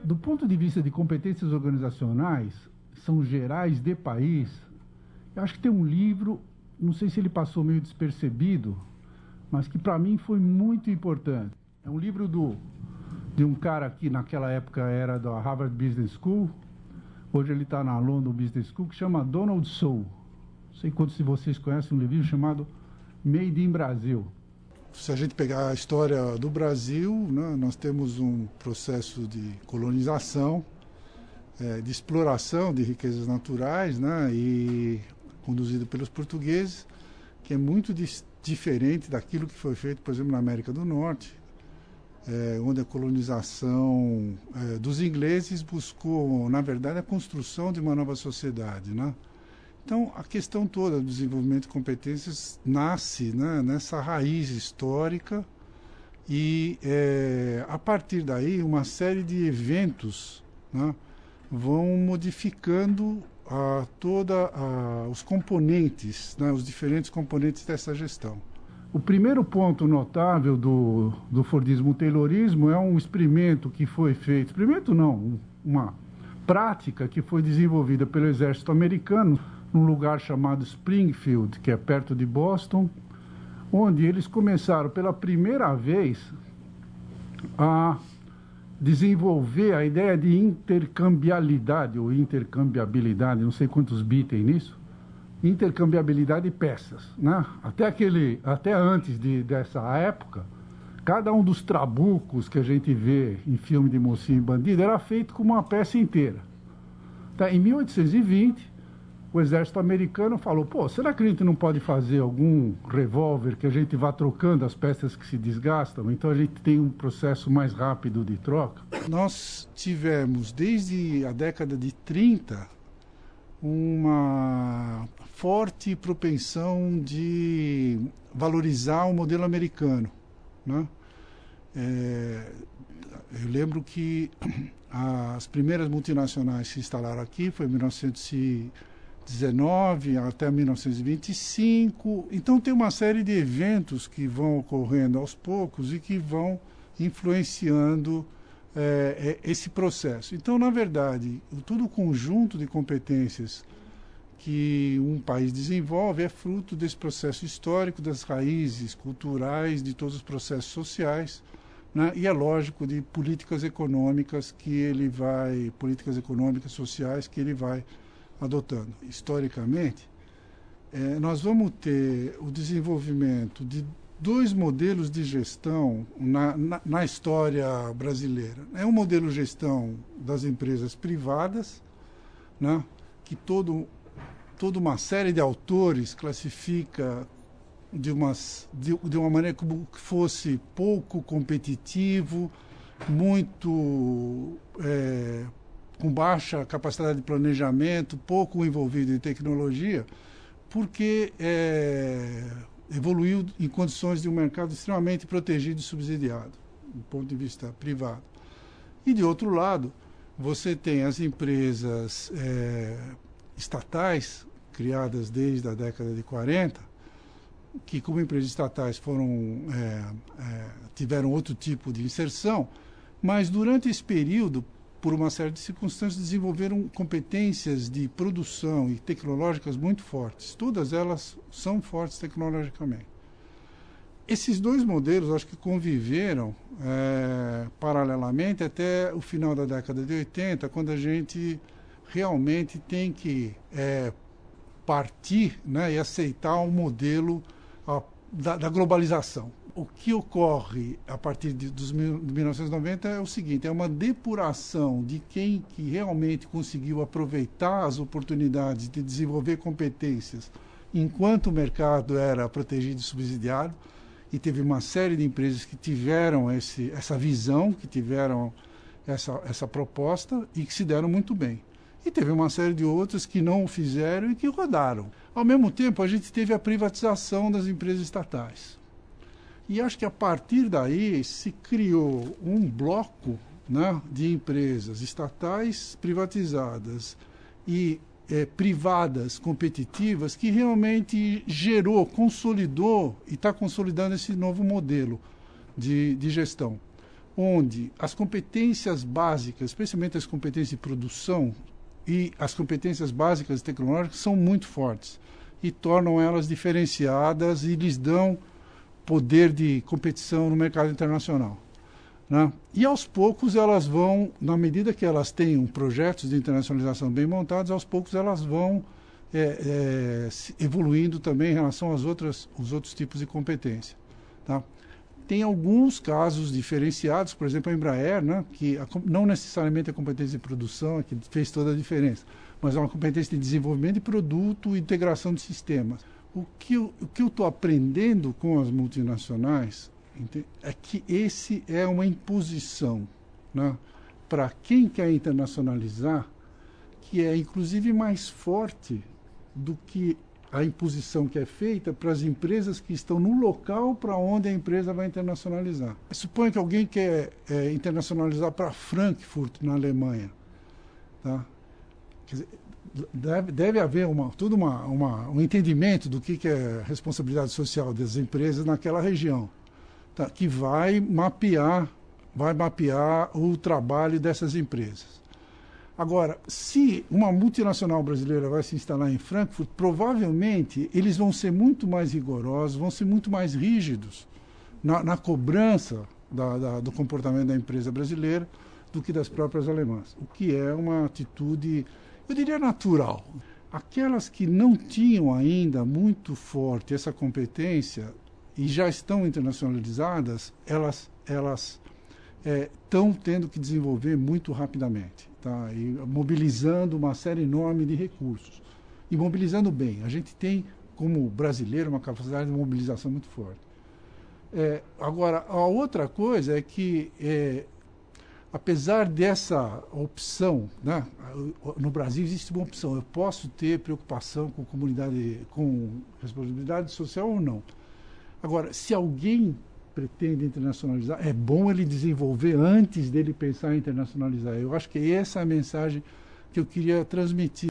Do ponto de vista de competências organizacionais, são gerais de país, eu acho que tem um livro, não sei se ele passou meio despercebido, mas que para mim foi muito importante. É um livro de um cara que naquela época era da Harvard Business School, hoje ele está na London Business School, que chama Donald Soul. Não sei quantos de vocês conhecem um livro chamado Made in Brasil. Se a gente pegar a história do Brasil, né, nós temos um processo de colonização, de exploração de riquezas naturais, né, e conduzido pelos portugueses, que é muito diferente daquilo que foi feito, por exemplo, na América do Norte, onde a colonização dos ingleses buscou, na verdade, a construção de uma nova sociedade, né? Então, a questão toda do desenvolvimento de competências nasce, né, nessa raiz histórica e, a partir daí, uma série de eventos, né, vão modificando os componentes, né, os diferentes componentes dessa gestão. O primeiro ponto notável do Fordismo-Taylorismo é um experimento que foi feito, experimento não, uma prática que foi desenvolvida pelo exército americano num lugar chamado Springfield, que é perto de Boston, onde eles começaram pela primeira vez a desenvolver a ideia de intercambiabilidade ou intercambiabilidade, não sei quantos bits tem nisso, intercambiabilidade de peças, né? Até antes dessa época, cada um dos trabucos que a gente vê em filme de mocinho e bandido era feito com uma peça inteira. Tá? Em 1820, o exército americano falou, pô, será que a gente não pode fazer algum revólver que a gente vá trocando as peças que se desgastam? Então a gente tem um processo mais rápido de troca. Nós tivemos, desde a década de 30, uma forte propensão de valorizar o modelo americano, né? Eu lembro que as primeiras multinacionais que se instalaram aqui foi em 1919 até 1925. Então tem uma série de eventos que vão ocorrendo aos poucos e que vão influenciando esse processo. Então, na verdade, todo o conjunto de competências que um país desenvolve é fruto desse processo histórico, das raízes culturais, de todos os processos sociais, né? E é lógico de políticas econômicas políticas econômicas sociais que ele vai adotando. Historicamente, nós vamos ter o desenvolvimento de dois modelos de gestão na história brasileira. É um modelo de gestão das empresas privadas, né, que toda uma série de autores classifica de uma maneira como que fosse pouco competitivo, muito com baixa capacidade de planejamento, pouco envolvido em tecnologia, porque evoluiu em condições de um mercado extremamente protegido e subsidiado, do ponto de vista privado. E, de outro lado, você tem as empresas estatais, criadas desde a década de 40, que, como empresas estatais, tiveram outro tipo de inserção, mas, durante esse período, por uma série de circunstâncias, desenvolveram competências de produção e tecnológicas muito fortes. Todas elas são fortes tecnologicamente. Esses dois modelos, acho que conviveram paralelamente até o final da década de 80, quando a gente realmente tem que partir, né, e aceitar um modelo da globalização. O que ocorre a partir de 1990 é o seguinte, é uma depuração de quem que realmente conseguiu aproveitar as oportunidades de desenvolver competências enquanto o mercado era protegido e subsidiado, e teve uma série de empresas que tiveram essa visão, que tiveram essa proposta e que se deram muito bem. E teve uma série de outras que não o fizeram e que rodaram. Ao mesmo tempo, a gente teve a privatização das empresas estatais. E acho que a partir daí se criou um bloco, né, de empresas estatais privatizadas e privadas competitivas que realmente consolidou e está consolidando esse novo modelo de gestão, onde as competências básicas, especialmente as competências de produção e as competências básicas tecnológicas, são muito fortes e tornam elas diferenciadas e lhes dão poder de competição no mercado internacional, né? E aos poucos elas vão, na medida que elas tenham projetos de internacionalização bem montados, aos poucos elas vão evoluindo também em relação aos outros tipos de competência, tá? Tem alguns casos diferenciados, por exemplo, a Embraer, né, que não necessariamente a competência de produção é que fez toda a diferença, mas é uma competência de desenvolvimento de produto e integração de sistemas. O que eu estou aprendendo com as multinacionais é que esse é uma imposição, né, para quem quer internacionalizar, que é inclusive mais forte do que a imposição que é feita para as empresas que estão no local para onde a empresa vai internacionalizar. Suponha que alguém quer internacionalizar para Frankfurt, na Alemanha, tá? Quer dizer, deve haver todo um entendimento do que é responsabilidade social das empresas naquela região, tá? Que vai mapear o trabalho dessas empresas. Agora, se uma multinacional brasileira vai se instalar em Frankfurt, provavelmente eles vão ser muito mais rigorosos, vão ser muito mais rígidos na cobrança do comportamento da empresa brasileira do que das próprias alemãs, o que é uma atitude, eu diria, natural. Aquelas que não tinham ainda muito forte essa competência e já estão internacionalizadas, elas estão tendo que desenvolver muito rapidamente, tá? E mobilizando uma série enorme de recursos. E mobilizando bem. A gente tem, como brasileiro, uma capacidade de mobilização muito forte. Agora, a outra coisa é que, apesar dessa opção, né, no Brasil existe uma opção. Eu posso ter preocupação com comunidade, com responsabilidade social ou não. Agora, se alguém pretende internacionalizar, é bom ele desenvolver antes dele pensar em internacionalizar. Eu acho que essa é a mensagem que eu queria transmitir.